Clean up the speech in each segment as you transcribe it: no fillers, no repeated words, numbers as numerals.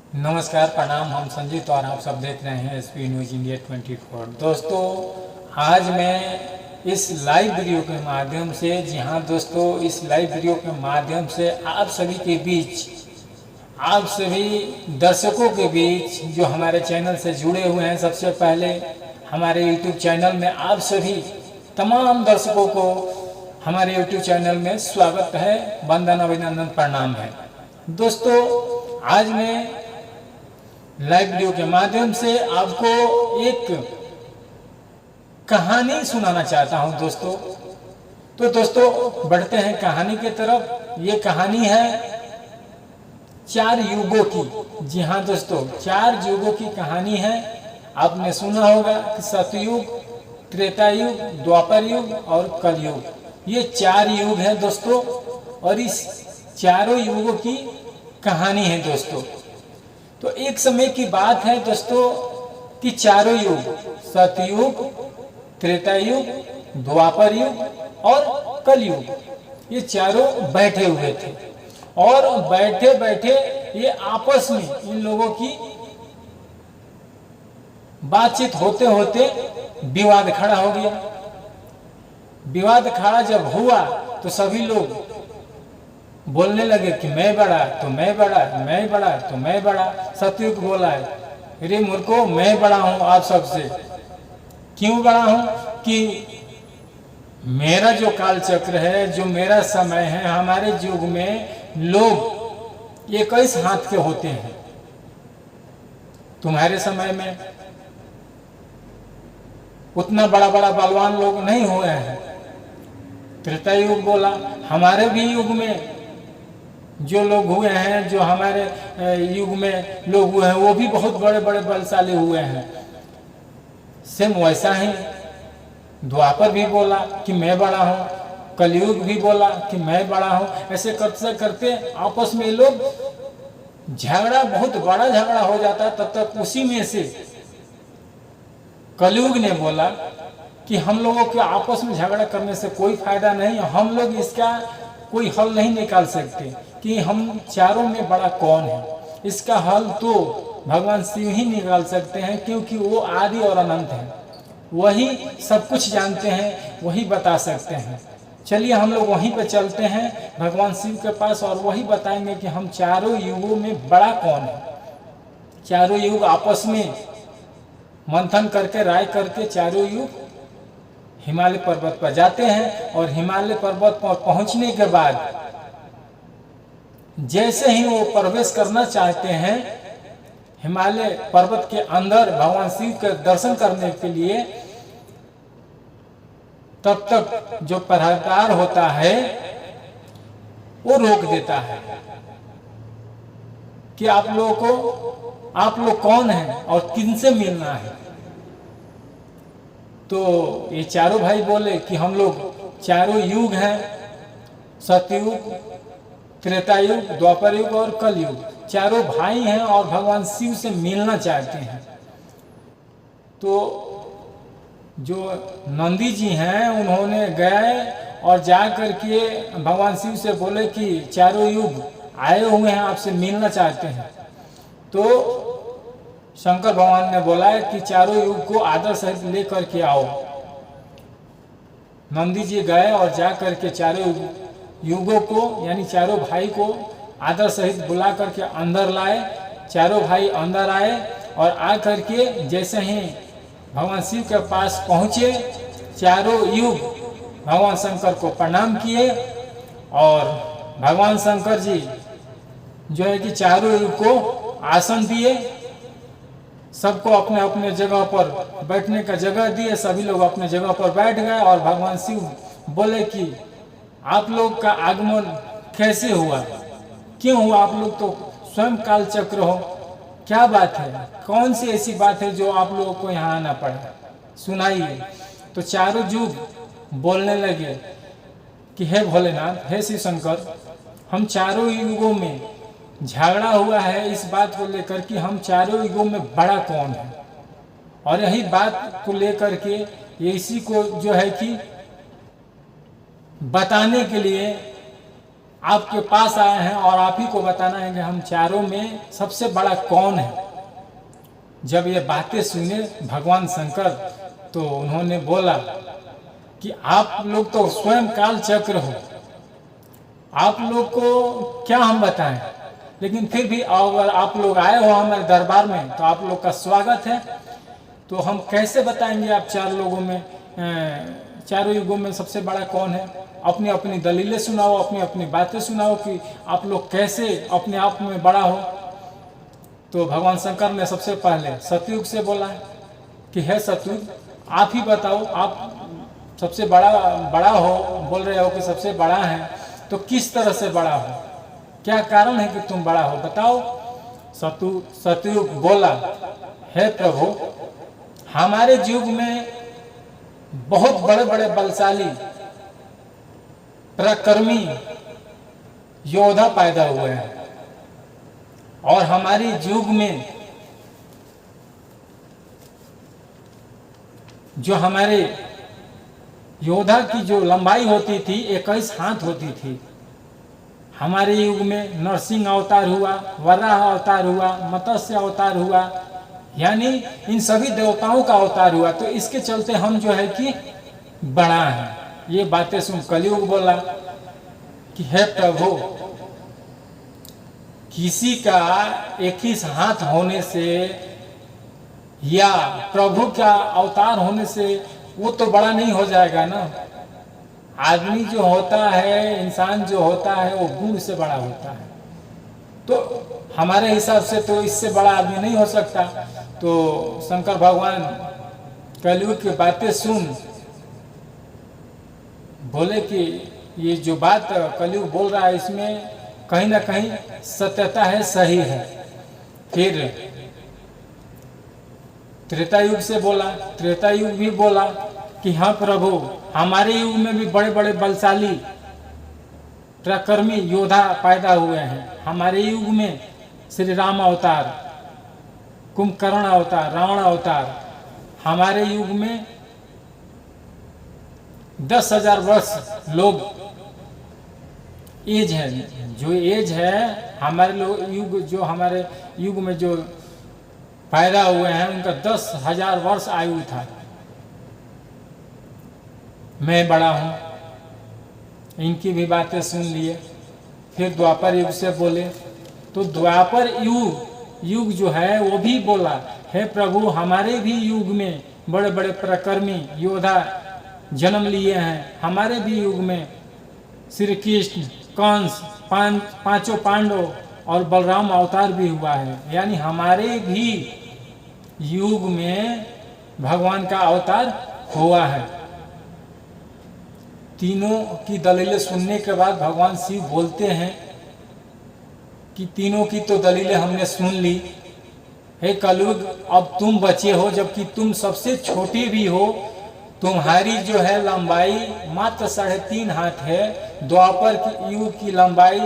नमस्कार, प्रणाम। हम संजीत और आप सब देख रहे हैं एसपी न्यूज़ इंडिया 24। दोस्तों, आज मैं इस लाइव वीडियो के माध्यम से इस लाइव वीडियो के माध्यम से आप सभी के बीच, आप सभी दर्शकों के बीच जो हमारे चैनल से जुड़े हुए हैं, सबसे पहले हमारे यूट्यूब चैनल में आप सभी तमाम दर्शकों को हमारे यूट्यूब चैनल में स्वागत है, वंदन, अभिनंदन, प्रणाम है। दोस्तों, आज मैं लाइव वीडियो के माध्यम से आपको एक कहानी सुनाना चाहता हूं दोस्तों। तो दोस्तों, बढ़ते हैं कहानी की तरफ। ये कहानी है 4 युगों की। जी हाँ दोस्तों, 4 युगों की कहानी है। आपने सुना होगा कि सतयुग, त्रेता युग, द्वापर युग और कलयुग, ये 4 युग हैं दोस्तों। और इस चारों युगों की कहानी है दोस्तों। तो एक समय की बात है दोस्तों कि चारों युग, सतयुग, त्रेता युग, द्वापर युग और कलयुग, ये चारों बैठे हुए थे। और बैठे बैठे ये आपस में इन लोगों की बातचीत होते होते विवाद खड़ा हो गया। विवाद खड़ा जब हुआ तो सभी लोग बोलने लगे कि मैं बड़ा तो मैं बड़ा, मैं बड़ा तो मैं बड़ा। सतयुग बोला है, अरे मूर्खों, मैं बड़ा हूं आप सबसे। क्यों बड़ा हूं? कि मेरा जो काल चक्र है, जो मेरा समय है, हमारे युग में लोग 21 हाथ के होते हैं। तुम्हारे समय में उतना बड़ा बड़ा बलवान लोग नहीं हुए हैं। त्रेता युग बोला, हमारे भी युग में जो लोग हुए हैं, जो हमारे युग में लोग हुए हैं, वो भी बहुत बड़े बड़े बलशाली हुए हैं। सेम वैसा ही द्वापर भी बोला कि मैं बड़ा हूँ, कलयुग भी बोला कि मैं बड़ा हूँ। ऐसे करते करते आपस में लोग झगड़ा, बहुत बड़ा झगड़ा हो जाता। तब तक उसी में से कलयुग ने बोला कि हम लोगों के आपस में झगड़ा करने से कोई फायदा नहीं, हम लोग इसका कोई हल नहीं निकाल सकते कि हम चारों में बड़ा कौन है। इसका हल तो भगवान शिव ही निकाल सकते हैं, क्योंकि वो आदि और अनंत हैं। वही सब कुछ जानते हैं, वही बता सकते हैं। चलिए हम लोग वहीं पे चलते हैं भगवान शिव के पास, और वही बताएंगे कि हम चारों युगों में बड़ा कौन है। चारों युग आपस में मंथन करके, राय करके, चारों युग हिमालय पर्वत पर जाते हैं। और हिमालय पर्वत पर पहुंचने के बाद जैसे ही वो प्रवेश करना चाहते हैं हिमालय पर्वत के अंदर भगवान शिव के दर्शन करने के लिए, तब तक जो पहरेदार होता है वो रोक देता है कि आप लोग कौन हैं और किनसे मिलना है। तो ये चारों भाई बोले कि हम लोग चारों युग हैं, सतयुग, त्रेता युग, द्वापर युग और कलयुग, चारों भाई हैं और भगवान शिव से मिलना चाहते हैं। तो जो नंदी जी हैं उन्होंने गए और जा करके भगवान शिव से बोले कि चारों युग आए हुए हैं, आपसे मिलना चाहते हैं। तो शंकर भगवान ने बोला कि चारों युग को आदर सहित लेकर के आओ। नंदी जी गए और जा करके चारों युगों को, यानी चारों भाई को आदर सहित बुला करके अंदर लाए। चारों भाई अंदर आए और आ करके जैसे ही भगवान शिव के पास पहुँचे, चारों युग भगवान शंकर को प्रणाम किए। और भगवान शंकर जी जो है कि चारों युग को आसन दिए, सबको अपने अपने जगह पर बैठने का जगह दिए। सभी लोग अपने जगह पर बैठ गए और भगवान शिव बोले कि आप लोग का आगमन कैसे हुआ, क्यों हुआ? आप लोग तो स्वयं काल चक्र हो, क्या बात है? कौन सी ऐसी बात है जो आप लोगों को यहाँ आना पड़ा? सुनाइए। तो चारों युग बोलने लगे कि हे भोलेनाथ, हे शिव शंकर, हम चारों युगों में झगड़ा हुआ है इस बात को लेकर कि हम चारों युगों में बड़ा कौन है। और यही बात को लेकर के, ये इसी को जो है कि बताने के लिए आपके पास आए हैं और आप ही को बताना है कि हम चारों में सबसे बड़ा कौन है। जब ये बातें सुने भगवान शंकर तो उन्होंने बोला कि आप लोग तो स्वयं काल चक्र हो, आप लोग को क्या हम बताएं, लेकिन फिर भी अगर आप लोग आए हो हमारे दरबार में तो आप लोग का स्वागत है। तो हम कैसे बताएंगे आप चार लोगों में, चारों युगों में सबसे बड़ा कौन है। अपनी अपनी दलीलें सुनाओ, अपनी अपनी बातें सुनाओ कि आप लोग कैसे अपने आप में बड़ा हो। तो भगवान शंकर ने सबसे पहले सतयुग से बोला कि हे सतयुग, आप ही बताओ, आप सबसे बड़ा हो, बोल रहे हो कि सबसे बड़ा है, तो किस तरह से बड़ा हो, क्या कारण है कि तुम बड़ा हो, बताओ। सतयुग बोला, हे प्रभु, हमारे युग में बहुत बड़े बड़े बलशाली पराक्रमी योद्धा पैदा हुए हैं और हमारे युग में जो हमारे योद्धा की जो लंबाई होती थी 21 हाथ होती थी। हमारे युग में नरसिंह अवतार हुआ, वराह अवतार हुआ, मत्स्य अवतार हुआ, यानी इन सभी देवताओं का अवतार हुआ। तो इसके चलते हम जो है कि बड़ा है। ये बातें सुन कलयुग बोला कि हे प्रभु, किसी का 21 हाथ होने से या प्रभु का अवतार होने से वो तो बड़ा नहीं हो जाएगा ना। आदमी जो होता है, इंसान जो होता है, वो गुण से बड़ा होता है। तो हमारे हिसाब से तो इससे बड़ा आदमी नहीं हो सकता। तो शंकर भगवान कलयुग की बातें सुन बोले कि ये जो बात कलयुग बोल रहा है इसमें कहीं ना कहीं सत्यता है, सही है। फिर त्रेता युग से बोला, त्रेता युग भी बोला कि हाँ प्रभु, हमारे युग में भी बड़े बड़े बलशाली पराक्रमी योद्धा पैदा हुए हैं। हमारे युग में श्री राम अवतार, कुंभकर्ण अवतार, रावण अवतार। हमारे युग में 10,000 वर्ष लोग एज है, जो एज है हमारे लोग युग, जो हमारे युग में जो पैदा हुए हैं उनका 10,000 वर्ष आयु था। मैं बड़ा हूँ, इनकी भी बातें सुन लिए। फिर द्वापर युग से बोले, तो द्वापर युग जो है वो भी बोला, हे प्रभु, हमारे भी युग में बड़े बड़े पराक्रमी योद्धा जन्म लिए हैं। हमारे भी युग में श्री कृष्ण, कंस, पांचों पांडव और बलराम अवतार भी हुआ है। यानी हमारे भी युग में भगवान का अवतार हुआ है। तीनों की दलीलें सुनने के बाद भगवान शिव बोलते हैं कि तीनों की तो दलीलें हमने सुन ली, हे कलयुग, अब तुम बचे हो, जबकि तुम सबसे छोटे भी हो। तुम्हारी जो है लंबाई मात्र 3.5 हाथ है। द्वापर की युग की लंबाई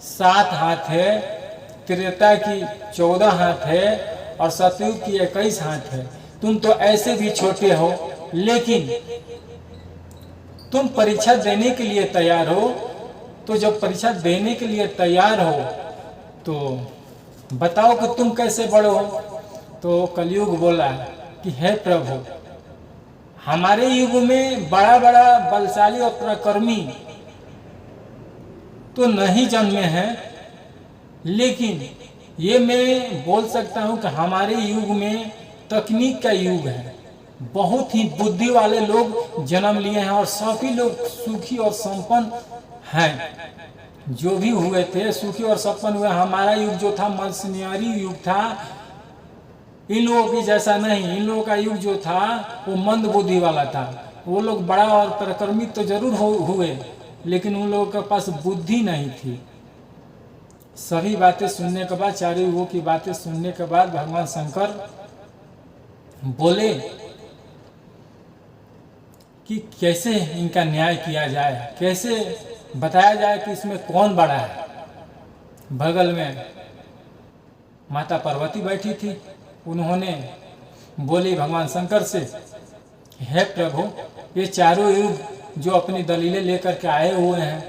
7 हाथ है, त्रेता की 14 हाथ है और सतयुग की 21 हाथ है। तुम तो ऐसे भी छोटे हो, लेकिन तुम परीक्षा देने के लिए तैयार हो। तो जब परीक्षा देने के लिए तैयार हो तो बताओ कि तुम कैसे बड़े हो। तो कलयुग बोला कि हे प्रभु, हमारे युग में बड़ा बड़ा बलशाली और पराक्रमी तो नहीं जन्मे हैं, लेकिन ये मैं बोल सकता हूँ कि हमारे युग में तकनीक का युग है। बहुत ही बुद्धि वाले लोग जन्म लिए हैं और सभी लोग सुखी और संपन्न हैं। जो भी हुए थे सुखी और संपन्न हुए। हमारा युग जो था मर्सनियरी युग था, इन लोगों की जैसा नहीं। इन लोगों का युग जो था वो मंद बुद्धि वाला था। वो लोग बड़ा और पराक्रमी तो जरूर हुए, लेकिन उन लोगों के पास बुद्धि नहीं थी। सभी बातें सुनने के बाद, चारों युगों की बातें सुनने के बाद भगवान शंकर बोले कि कैसे इनका न्याय किया जाए, कैसे बताया जाए कि इसमें कौन बड़ा है। बगल में माता पार्वती बैठी थी। उन्होंने बोली भगवान शंकर से, हे प्रभु, ये चारों युग जो अपनी दलीलें लेकर के आए हुए हैं,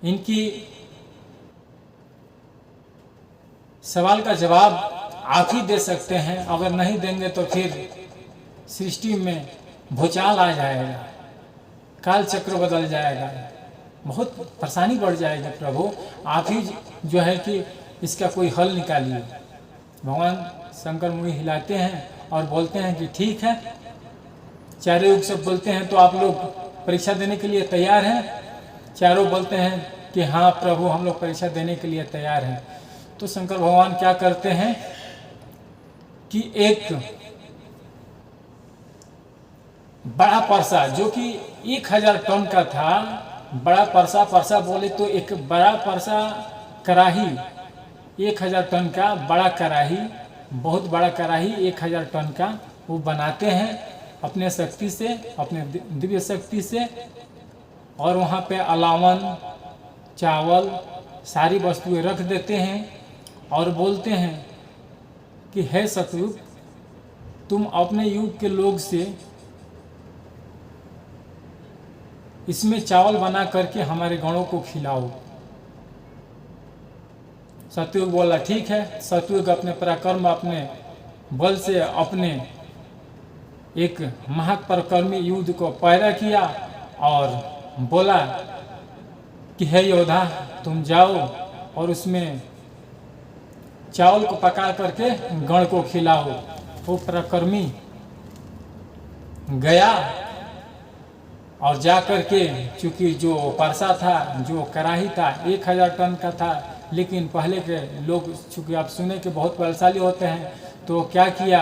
इनकी सवाल का जवाब आप ही दे सकते हैं। अगर नहीं देंगे तो फिर सृष्टि में भूचाल आ जाएगा, काल चक्र बदल जाएगा, बहुत परेशानी बढ़ जाएगी। प्रभु आप ही जो है कि इसका कोई हल निकालिए। भगवान शंकर मुनि हिलाते हैं और बोलते हैं कि ठीक है। चारों युग सब बोलते हैं तो आप लोग परीक्षा देने के लिए तैयार हैं? चारों बोलते हैं कि हाँ प्रभु हम लोग परीक्षा देने के लिए तैयार हैं। तो शंकर भगवान क्या करते हैं कि एक बड़ा परसा जो कि 1000 टन का था, बड़ा परसा बोले तो एक बड़ा परसा कराही, 1000 टन का बड़ा कराही, बहुत बड़ा कराही 1000 टन का वो बनाते हैं अपने शक्ति से, अपने दिव्य शक्ति से। और वहाँ पे अलावन, चावल, सारी वस्तुएं रख देते हैं और बोलते हैं कि हे सतयुग, तुम अपने युग के लोग से इसमें चावल बना करके हमारे गणों को खिलाओ। सतयुग बोला ठीक है। सतयुग अपने पराक्रम, अपने बल से अपने एक महापराक्रमी युद्ध को पैदा किया और बोला कि हे योद्धा तुम जाओ और उसमें चावल को पका करके गण को खिलाओ। वो पराक्रमी गया और जा करके, चूंकि जो परसा था, जो कढ़ाई था 1000 टन का था, लेकिन पहले के लोग चूंकि आप सुने कि बहुत बलशाली होते हैं, तो क्या किया,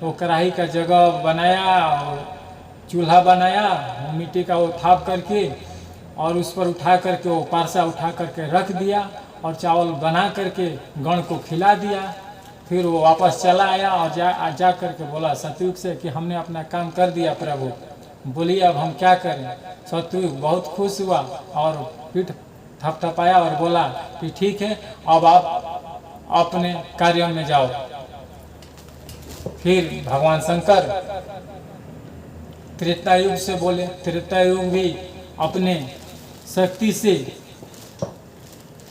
वो कढ़ाई का जगह बनाया और चूल्हा बनाया, मिट्टी का वो थाप करके और उस पर उठा करके वो परसा उठा करके रख दिया और चावल बना करके गण को खिला दिया। फिर वो वापस चला आया और जा करके बोला सतयुग से कि हमने अपना काम कर दिया प्रभु, बोलिए अब हम क्या करें। सतयुग बहुत खुश हुआ और पीठ थपथपाया और बोला कि ठीक है, अब आप अपने कार्यों में जाओ। फिर भगवान शंकर त्रेता युग से बोले। त्रेता युग भी अपने शक्ति से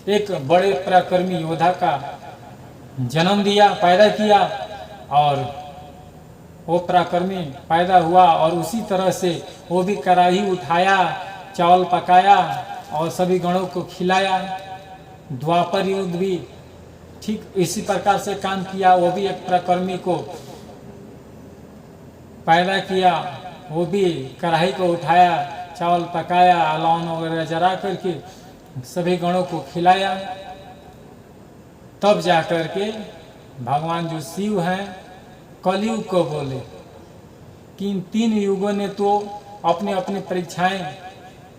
एक बड़े पराक्रमी योद्धा का जन्म दिया, पैदा किया और वो पराक्रमी पैदा हुआ और उसी तरह से वो भी कढ़ाई उठाया, चावल पकाया और सभी गणों को खिलाया। द्वापर युग भी ठीक इसी प्रकार से काम किया, वो भी एक पराक्रमी को पैदा किया, वो भी कढ़ाई को उठाया, चावल पकाया, अलावन वगैरह जला करके सभी गणों को खिलाया। तब जाकर के भगवान जो शिव हैं कलयुग को बोले कि इन 3 युगों ने तो अपने अपनी परीक्षाएं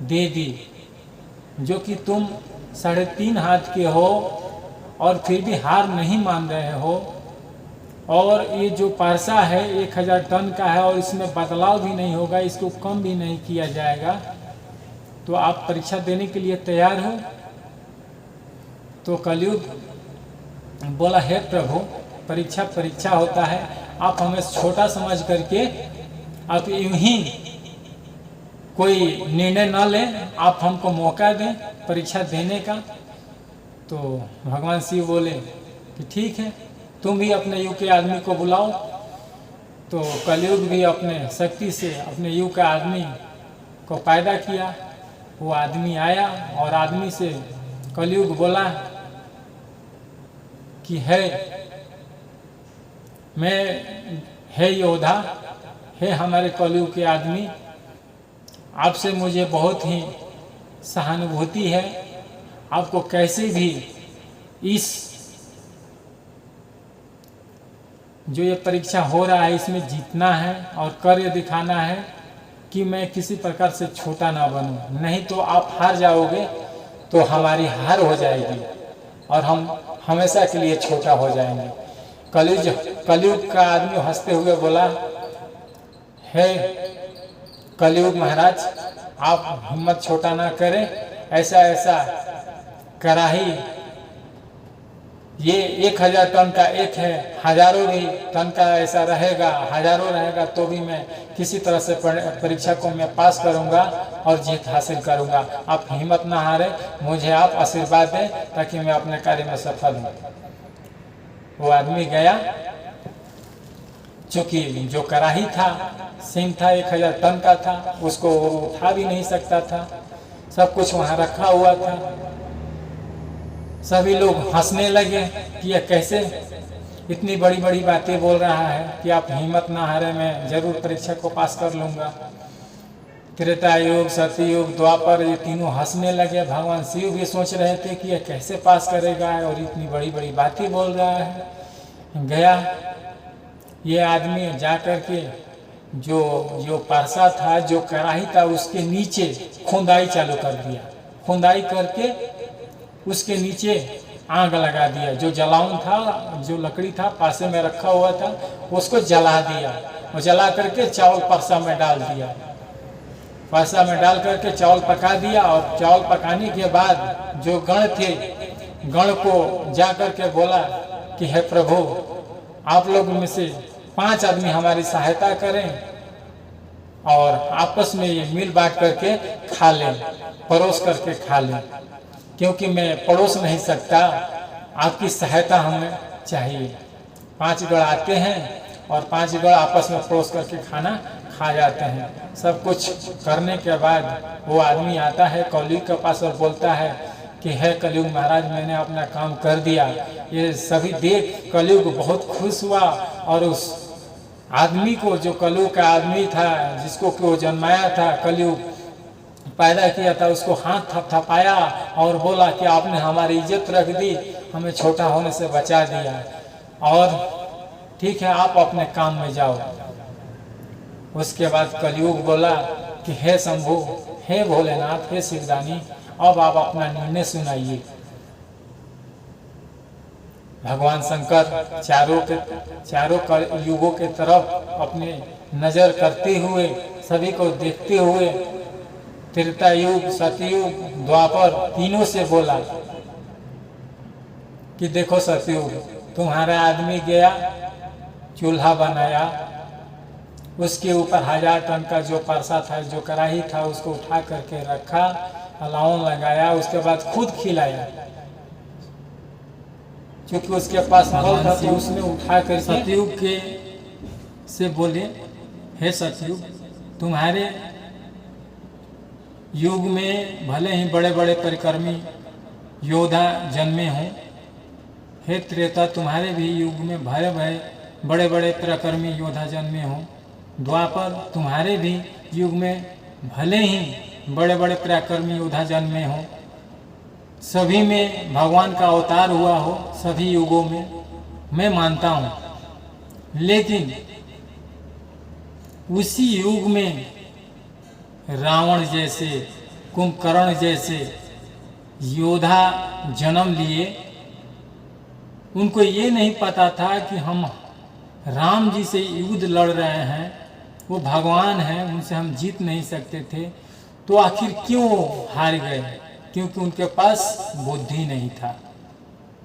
दे दी, जो कि तुम 3.5 हाथ के हो और फिर भी हार नहीं मान रहे हो। और ये जो परसा है 1000 टन का है और इसमें बदलाव भी नहीं होगा, इसको कम भी नहीं किया जाएगा, तो आप परीक्षा देने के लिए तैयार हो। तो कलयुग बोला हे प्रभु, परीक्षा होता है, आप हमें छोटा समझ करके आप यूं ही कोई निर्णय न लें, आप हमको मौका दें परीक्षा देने का। तो भगवान शिव बोले कि ठीक है, तुम भी अपने युग के आदमी को बुलाओ। तो कलयुग भी अपने शक्ति से अपने युग के आदमी को पैदा किया। वो आदमी आया और आदमी से कलयुग बोला कि हे योद्धा, हे हमारे कलयुग के आदमी, आपसे मुझे बहुत ही सहानुभूति है। आपको कैसे भी इस जो ये परीक्षा हो रहा है इसमें जीतना है और कार्य दिखाना है कि मैं किसी प्रकार से छोटा ना बनूं, नहीं तो आप हार जाओगे तो हमारी हार हो जाएगी और हम हमेशा के लिए छोटा हो जाएंगे। कलयुग का आदमी हंसते हुए बोला, हे कलयुग महाराज, आप हिम्मत छोटा ना करें, ऐसा कढ़ाई ये 1000 टन का एक है, हजारों भी टन का ऐसा रहेगा, हजारों रहेगा तो भी मैं किसी तरह से परीक्षा को मैं पास करूंगा और जीत हासिल करूंगा। आप हिम्मत ना हारे, मुझे आप आशीर्वाद दें ताकि मैं अपने कार्य में सफल हूँ। वो आदमी गया, चूंकि जो कड़ाही था, सिंह था, 1000 टन का था, उसको उठा भी नहीं सकता था, सब कुछ वहाँ रखा हुआ था। सभी लोग हंसने लगे कि यह कैसे इतनी बड़ी बड़ी बातें बोल रहा है कि आप हिम्मत ना हारे, मैं जरूर परीक्षा को पास कर लूँगा। त्रेता युग, सतयुग, द्वापर, ये तीनों हंसने लगे। भगवान शिव भी सोच रहे थे कि यह कैसे पास करेगा और इतनी बड़ी बड़ी बातें बोल रहा है। गया ये आदमी जा कर के जो पारसा था, जो कड़ाही था, उसके नीचे खुदाई चालू कर दिया। खुदाई करके उसके नीचे आग लगा दिया। जो जलावन था, जो लकड़ी था पासे में रखा हुआ था, उसको जला दिया और जला करके चावल परसा में डाल दिया। परसा में डाल करके चावल पका दिया और चावल पकाने के बाद जो गण थे, गण को जा करके बोला कि हे प्रभु, आप लोग में से 5 आदमी हमारी सहायता करें और आपस में ये मिल बांट करके खा लें, परोस करके खा लें, क्योंकि मैं परोस नहीं सकता, आपकी सहायता हमें चाहिए। 5 गण आते हैं और 5 गण आपस में परोस करके खाना खा जाते हैं। सब कुछ करने के बाद वो आदमी आता है कलयुग के पास और बोलता है कि हे कलयुग महाराज, मैंने अपना काम कर दिया। ये सभी देख कलयुग बहुत खुश हुआ और उस आदमी को, जो कलयुग का आदमी था, जिसको वो जन्माया था, कलयुग पैदा किया था, उसको हाथ थपथपाया और बोला कि आपने हमारी इज्जत रख दी, हमें छोटा होने से बचा दिया और ठीक है, आप अपने काम में जाओ। उसके बाद कलयुग बोला कि हे शंभु, हे भोलेनाथ, हे शिवदानी, अब आप अपना निर्णय सुनाइए। भगवान शंकर चारों युगों के तरफ अपने नजर करते हुए, सभी को देखते हुए, त्रेता युग, सतयुग, द्वापर तीनों से बोला कि देखो सतयुग, तुम्हारा आदमी गया, चूल्हा बनाया, उसके ऊपर 1000 टन का जो परसा था, जो कड़ाही था, उसको उठा करके रखा, अलावन लगाया, उसके बाद खुद खिलाया। क्योंकि उसके पास फल था तो उसने उठा कर सतयुग के से बोले, हे सतयुग, तुम्हारे युग में भले ही बड़े बड़े परिक्रमी योद्धा जन्मे हों, हे त्रेता, तुम्हारे भी युग में भले बड़े बड़े पराक्रमी योद्धा जन्मे हों, द्वापर, तुम्हारे भी युग में भले ही बड़े बड़े पराक्रमी योद्धा जन्मे हों, सभी में भगवान का अवतार हुआ हो, सभी युगों में, मैं मानता हूँ। लेकिन उसी युग में रावण जैसे, कुंभकर्ण जैसे योद्धा जन्म लिए, उनको ये नहीं पता था कि हम राम जी से युद्ध लड़ रहे हैं, वो भगवान हैं, उनसे हम जीत नहीं सकते थे। तो आखिर क्यों हार गए? क्योंकि उनके पास बुद्धि नहीं था।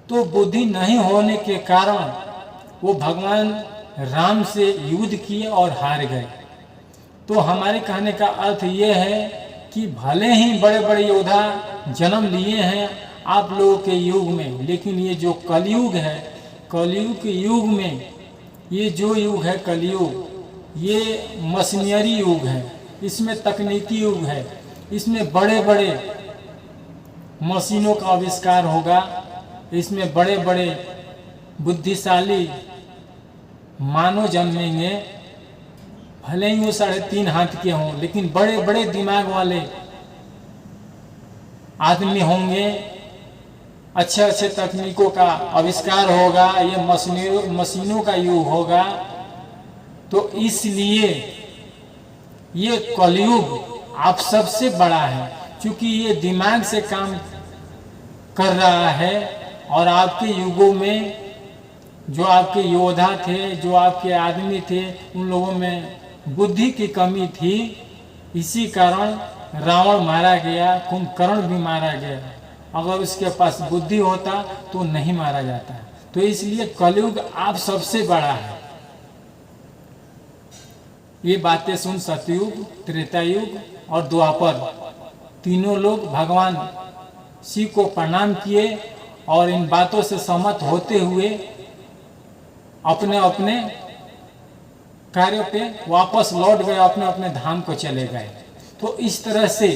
तो बुद्धि नहीं होने के कारण वो भगवान राम से युद्ध किए और हार गए। तो हमारे कहने का अर्थ ये है कि भले ही बड़े बड़े योद्धा जन्म लिए हैं आप लोगों के युग में, लेकिन ये जो कलयुग है, कलयुग के युग में, ये जो युग है कलयुग, ये मशीनरी युग है, इसमें तकनीकी युग है, इसमें बड़े बड़े मशीनों का आविष्कार होगा, इसमें बड़े बड़े बुद्धिशाली मानव जन्मेंगे। भले ही वो 3.5 हाथ के हों, लेकिन बड़े बड़े दिमाग वाले आदमी होंगे। अच्छे अच्छे तकनीकों का आविष्कार होगा, ये मशीनों का युग होगा। तो इसलिए ये कलयुग आप सबसे बड़ा है, क्योंकि ये दिमाग से काम कर रहा है। और आपके युगों में जो आपके योद्धा थे, जो आपके आदमी थे, उन लोगों में बुद्धि की कमी थी। इसी कारण रावण मारा गया, कुंभकर्ण भी मारा गया। अगर उसके पास बुद्धि होता तो नहीं मारा जाता। तो इसलिए कलयुग आप सबसे बड़ा है। ये बातें सुन सतयुग, त्रेता युग और द्वापर तीनों लोग भगवान शिव को प्रणाम किए और इन बातों से सहमत होते हुए अपने अपने कार्य पे वापस लौट गए, अपने अपने धाम को चले गए। तो इस तरह से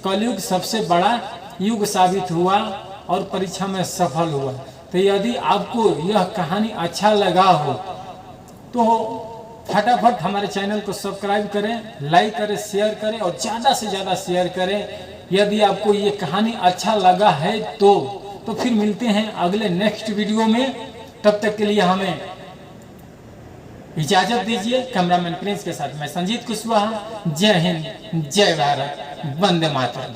कलयुग सबसे बड़ा युग साबित हुआ और परीक्षा में सफल हुआ। तो यदि आपको यह कहानी अच्छा लगा हो तो फटाफट हमारे चैनल को सब्सक्राइब करें, लाइक करें, शेयर करें और ज़्यादा से ज़्यादा शेयर करें। यदि आपको ये कहानी अच्छा लगा है तो फिर मिलते हैं अगले नेक्स्ट वीडियो में। तब तक के लिए हमें इजाजत दीजिए। कैमरामैन प्रिंस के साथ मैं संजीत कुशवाहा। जय हिंद, जय भारत, वंदे मातरम।